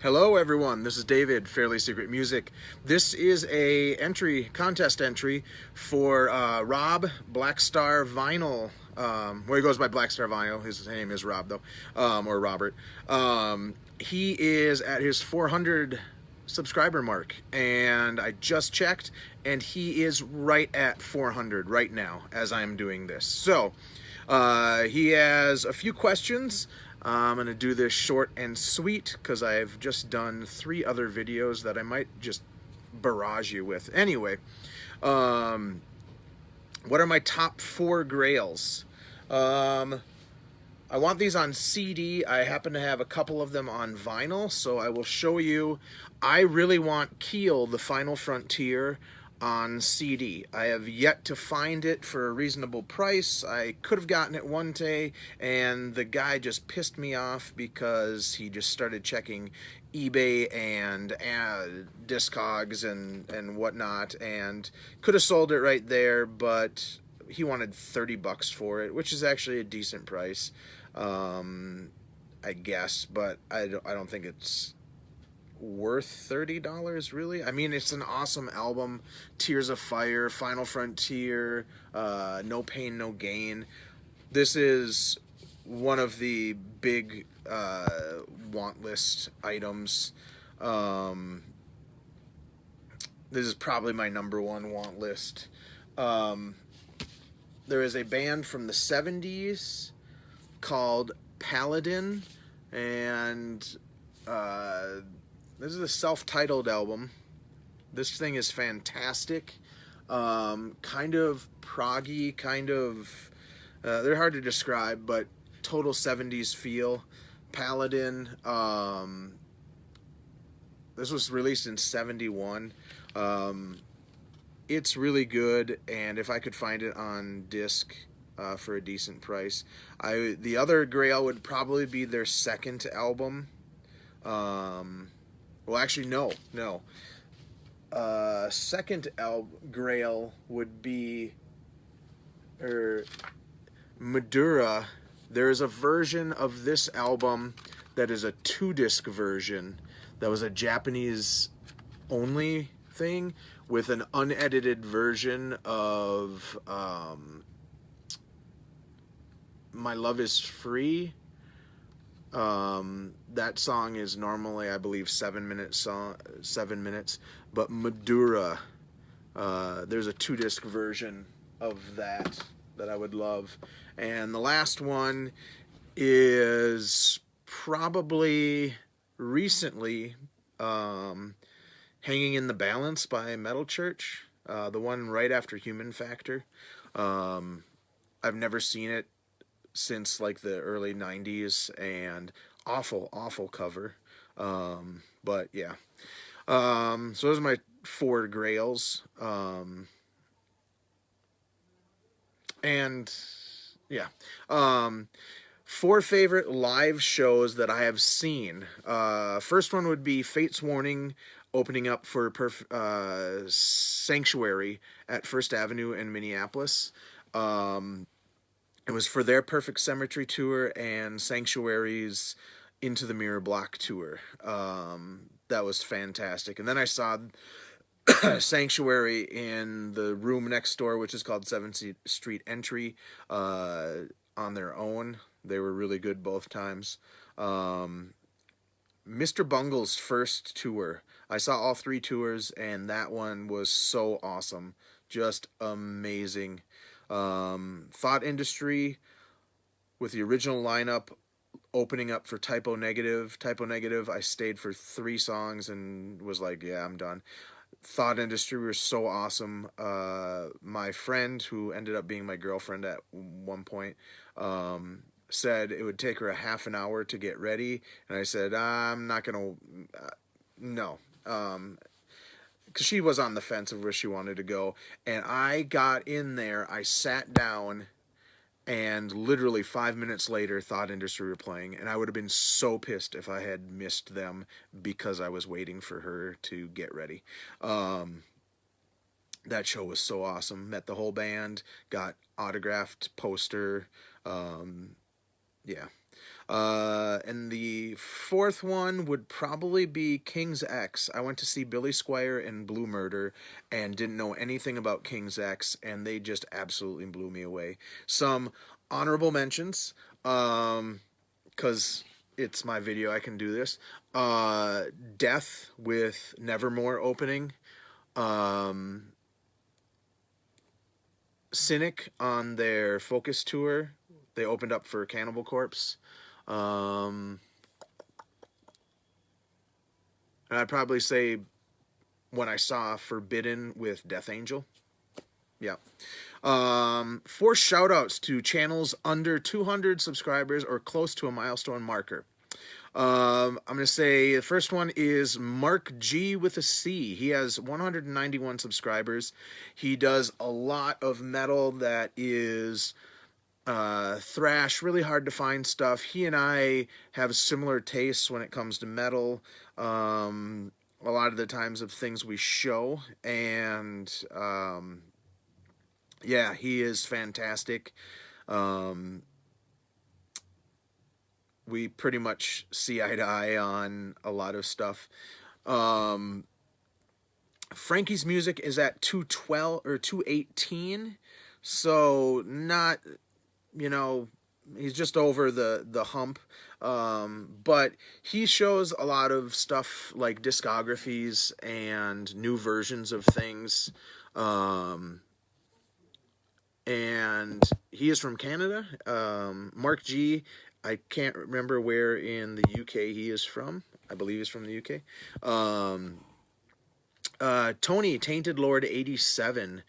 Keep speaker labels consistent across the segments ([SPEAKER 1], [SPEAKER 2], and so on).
[SPEAKER 1] Hello everyone, this is David, Fairly Secret Music. This is a contest entry for Rob Black Star Vinyl. Well, he goes by Black Star Vinyl. His name is Rob though, or Robert. He is at his 400 subscriber mark, and I just checked, and he is right at 400 right now as I'm doing this. So he has a few questions. I'm going to do this short and sweet because I've just done 3 other videos that I might just barrage you with. Anyway, what are my top 4 grails? I want these on CD. I happen to have a couple of them on vinyl, so I will show you. I really want Keel, The Final Frontier, on CD. I have yet to find it for a reasonable price. I could have gotten it one day, and the guy just pissed me off because he just started checking eBay and Discogs and whatnot, and could have sold it right there, but he wanted 30 bucks for it, which is actually a decent price, I guess, but I don't think it's worth $30 really. I mean, it's an awesome album. Tears of Fire, Final Frontier, No Pain No Gain. This is one of the big want list items. This is probably my #1 want list. There is a band from the 70s called Paladin, and this is a self-titled album. This thing is fantastic. Kind of proggy, kind of... they're hard to describe, but total 70s feel. Paladin. This was released in 71. It's really good, and if I could find it on disc for a decent price. The other grail would probably be their second album. Well, actually, no. Second grail would be Madura. There is a version of this album that is a 2-disc version that was a Japanese only thing with an unedited version of My Love Is Free. That song is normally, I believe, 7 minutes, but Madura, there's a 2-disc version of that I would love. And the last one is probably recently, Hanging in the Balance by Metal Church, the one right after Human Factor. I've never seen it since like the early 90s, and awful cover, but yeah. So those are my 4 grails, and yeah. 4 favorite live shows that I have seen. First one would be Fate's Warning opening up for Sanctuary at First Avenue in Minneapolis. It was for their Perfect Cemetery tour and Sanctuary's Into the Mirror Block tour. That was fantastic. And then I saw Sanctuary in the room next door, which is called 7th Street Entry, on their own. They were really good both times. Mr. Bungle's first tour. I saw all 3 tours, and that one was so awesome. Just amazing. Thought Industry with the original lineup opening up for Typo Negative. Typo Negative, I stayed for 3 songs and was like, yeah, I'm done. Thought Industry was so awesome. My friend, who ended up being my girlfriend at one point, said it would take her a half an hour to get ready, and I said, I'm not gonna, no. Because she was on the fence of where she wanted to go, and I got in there, I sat down, and literally 5 minutes later, Thought Industry were playing, and I would have been so pissed if I had missed them because I was waiting for her to get ready. That show was so awesome. Met the whole band, got autographed poster, yeah. And the fourth one would probably be King's X. I went to see Billy Squier and Blue Murder and didn't know anything about King's X, and they just absolutely blew me away. Some honorable mentions, because it's my video, I can do this. Death with Nevermore opening. Cynic on their Focus tour. They opened up for Cannibal Corpse. And I'd probably say when I saw Forbidden with Death Angel. Yeah. 4 shout outs to channels under 200 subscribers or close to a milestone marker. I'm going to say the first one is Marc G with a C. He has 191 subscribers. He does a lot of metal that is thrash, really hard to find stuff. He and I have similar tastes when it comes to metal. A lot of the times of things we show, and yeah, he is fantastic. We pretty much see eye to eye on a lot of stuff. Frankie's music is at 212 or 218, so not, you know, he's just over the hump. But he shows a lot of stuff like discographies and new versions of things. And he is from Canada. Marc G, I can't remember where in the UK he is from. I believe he's from the UK. Tony, TaintedLord 87.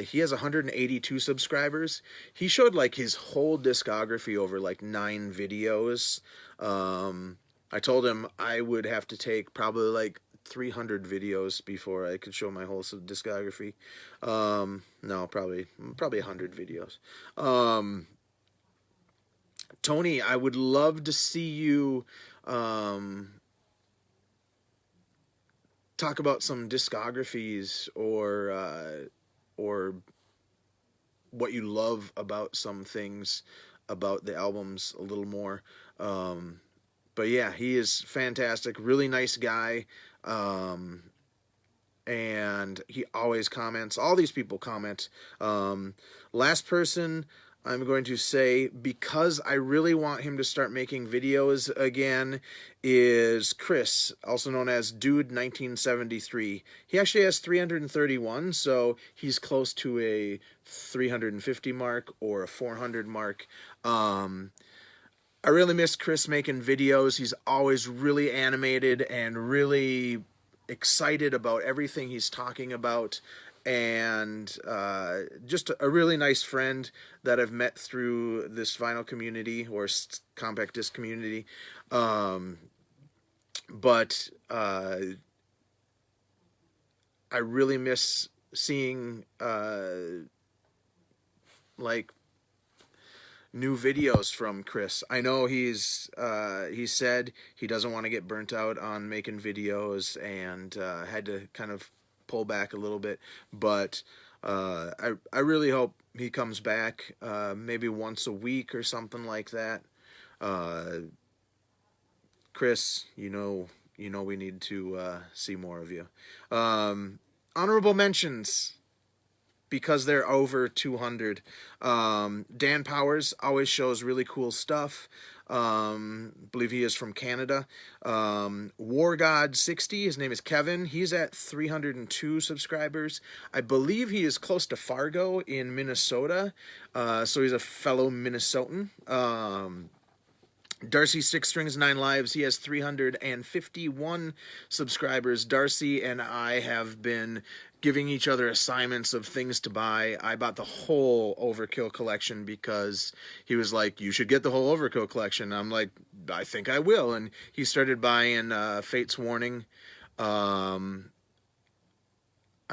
[SPEAKER 1] He has 182 subscribers. He showed like his whole discography over like 9 videos. I told him I would have to take probably like 300 videos before I could show my whole discography. No, probably 100 videos. Tony, I would love to see you talk about some discographies or what you love about some things about the albums a little more. But yeah, he is fantastic, really nice guy. And he always comments. All these people comment. Last person I'm going to say, because I really want him to start making videos again, is Chris, also known as Dude1973. He actually has 331, so he's close to a 350 mark or a 400 mark. I really miss Chris making videos. He's always really animated and really excited about everything he's talking about. And just a really nice friend that I've met through this vinyl community or compact disc community. But I really miss seeing like new videos from Chris. I know he said he doesn't want to get burnt out on making videos and had to kind of pull back a little bit, but I really hope he comes back maybe once a week or something like that. Chris, you know we need to see more of you. Honorable mentions, because they're over 200. Dan Powers always shows really cool stuff. Believe he is from Canada. War God 60, his name is Kevin. He's at 302 subscribers. I believe he is close to Fargo in Minnesota. So he's a fellow Minnesotan. Darcy Six Strings 9 Lives, he has 351 subscribers. Darcy and I have been giving each other assignments of things to buy. I bought the whole Overkill collection because he was like, you should get the whole Overkill collection. I'm like, I think I will. And he started buying Fate's Warning. I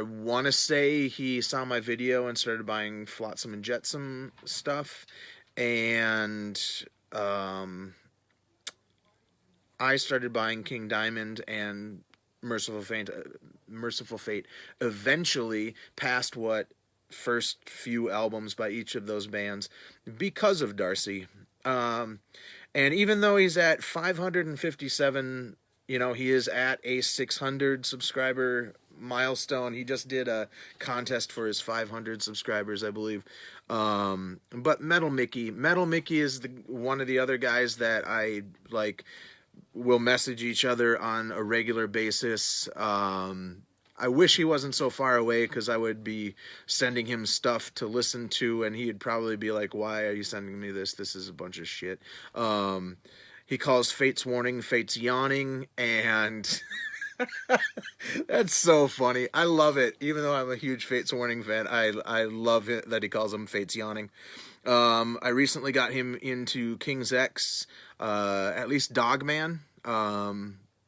[SPEAKER 1] want to say he saw my video and started buying Flotsam and Jetsam stuff. And I started buying King Diamond and Merciful Fate eventually passed what first few albums by each of those bands because of Darcy. And even though he's at 557, you know, he is at a 600 subscriber milestone. He just did a contest for his 500 subscribers, I believe. But Metal Mickey is one of the other guys that I like. Will message each other on a regular basis. I wish he wasn't so far away because I would be sending him stuff to listen to, and he'd probably be like, "Why are you sending me this? This is a bunch of shit." He calls Fate's Warning Fate's Yawning, and that's so funny. I love it. Even though I'm a huge Fate's Warning fan, I love it that he calls him Fate's Yawning. I recently got him into King's X, at least Dogman.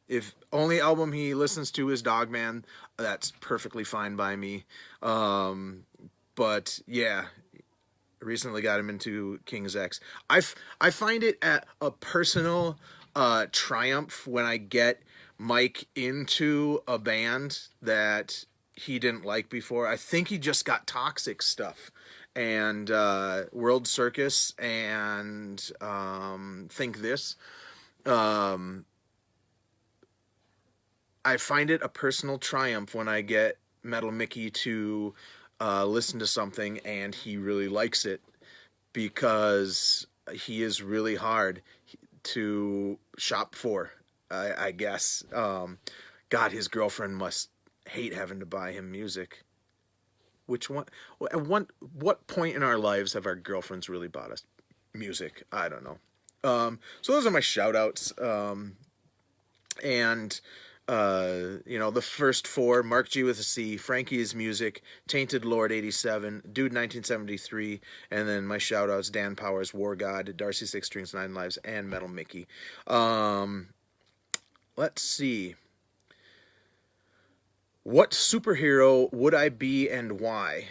[SPEAKER 1] If only album he listens to is Dogman, that's perfectly fine by me. But yeah, recently got him into King's X. I find it a personal triumph when I get Mike into a band that he didn't like before. I think he just got Toxic stuff and World Circus and Think This. I find it a personal triumph when I get Metal Mickey to listen to something and he really likes it, because he is really hard to shop for, I guess. God, his girlfriend must hate having to buy him music. Which one? At what point in our lives have our girlfriends really bought us music? I don't know. So those are my shout outs. And you know, the first four: Marc G with a C, Frankie's Music, TaintedLord 87, Dude 1973, and then my shout outs: Dan Powers, War God, Darcy Six Strings, Nine Lives, and Metal Mickey. Let's see. What superhero would I be and why?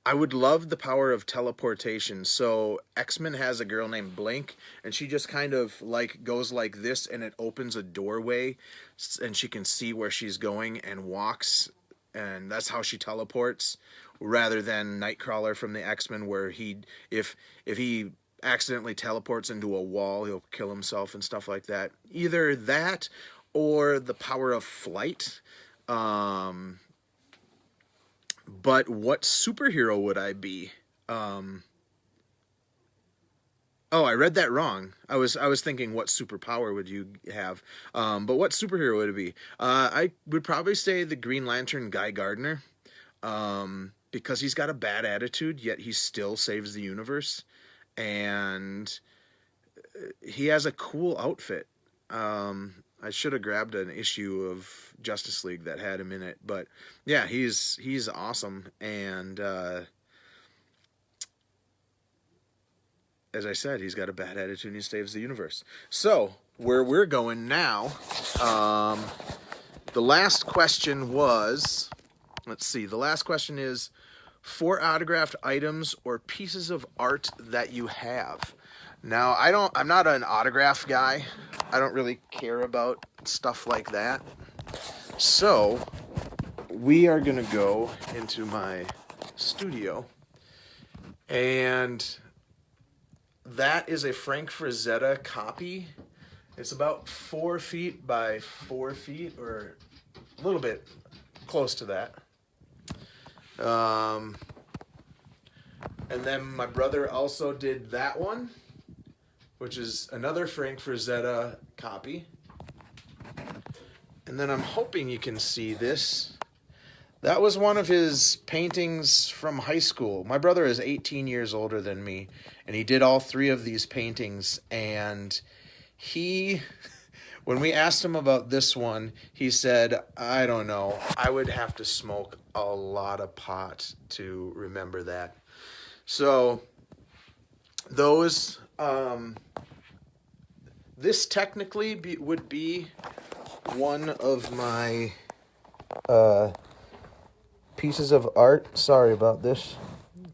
[SPEAKER 1] I would love the power of teleportation. So X-Men has a girl named Blink, and she just kind of like goes like this, and it opens a doorway, and she can see where she's going and walks, and that's how she teleports. Rather than Nightcrawler from the X-Men, where if he accidentally teleports into a wall, he'll kill himself and stuff like that. Either that or the power of flight. But what superhero would I be? Oh, I read that wrong. I was thinking, what superpower would you have? But what superhero would it be? I would probably say the Green Lantern, Guy Gardner, because he's got a bad attitude, yet he still saves the universe, and he has a cool outfit. I should have grabbed an issue of Justice League that had him in it, but yeah, he's awesome, and as I said, he's got a bad attitude and he saves the universe. So where we're going now, the last question was, let's see, the last question is 4 autographed items or pieces of art that you have. Now, I'm not an autograph guy. I don't really care about stuff like that. So, we are going to go into my studio, and that is a Frank Frazetta copy. It's about 4 feet by 4 feet, or a little bit close to that. And then my brother also did that one, which is another Frank Frazetta copy. And then I'm hoping you can see this. That was one of his paintings from high school. My brother is 18 years older than me, and he did all 3 of these paintings. And when we asked him about this one, he said, I don't know, I would have to smoke a lot of pot to remember that. So those, this technically would be one of my pieces of art. Sorry about this.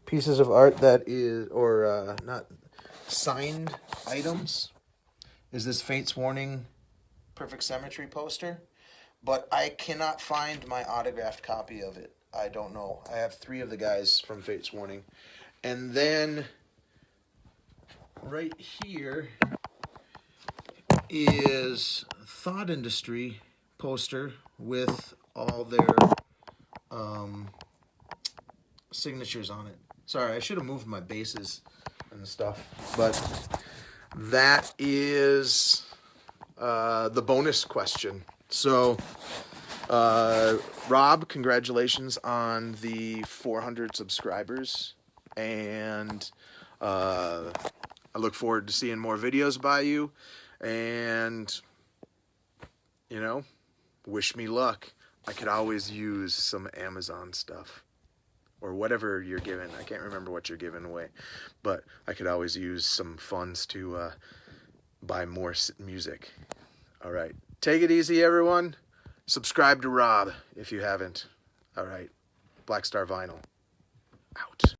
[SPEAKER 1] Pieces of art that is, or not signed items, is this Fate's Warning Perfect Symmetry poster. But I cannot find my autographed copy of it. I don't know. I have 3 of the guys from Fate's Warning. And then right here is Thought Industry poster with all their signatures on it. Sorry, I should have moved my bases and stuff, but that is the bonus question. So, Rob, congratulations on the 400 subscribers, and I look forward to seeing more videos by you, and, you know, wish me luck. I could always use some Amazon stuff, or whatever you're giving. I can't remember what you're giving away, but I could always use some funds to buy more music. All right. Take it easy, everyone. Subscribe to Rob if you haven't. All right. Black Star Vinyl. Out.